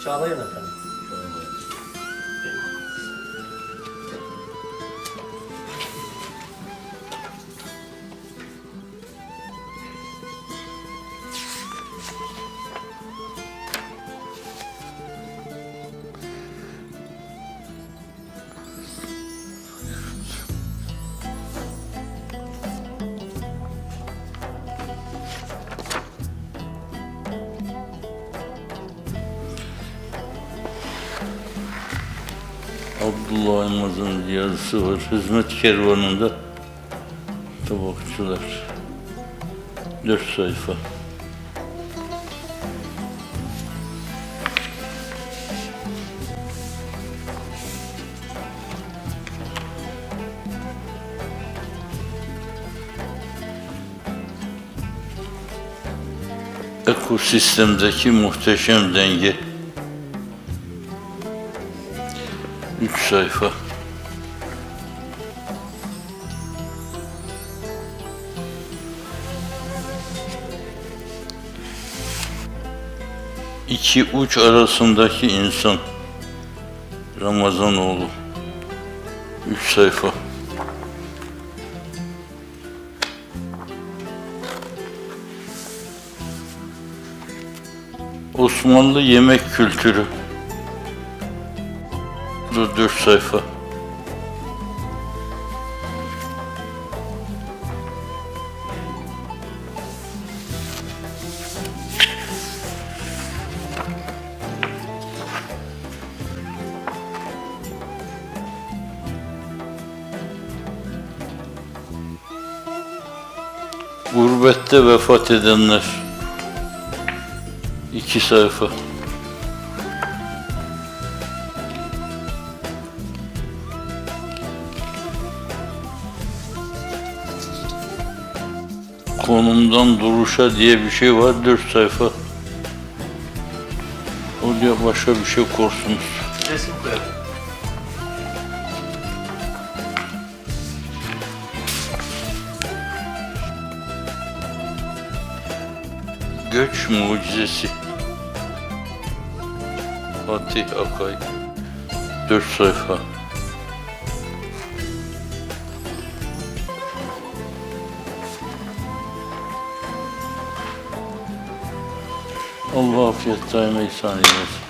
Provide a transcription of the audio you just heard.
Çağlayan efendim. Abdullah Aymaz'ın yazısı var. Hizmet kervanında tabakçılar. 4 sayfa. Ekosistemdeki muhteşem denge. 3 sayfa. İki uç arasındaki insan. Ramazanoğlu. 3 sayfa. Osmanlı yemek kültürü. 4 sayfa. Gurbette vefat edenler. 2 sayfa. Konumdan duruşa diye bir şey var, 4 sayfa. Oraya başka bir şey korsunuz. Resim koyalım. Göç mucizesi. Fatih Akay. 4 sayfa. Allah afiyet daim ihsan eylesin.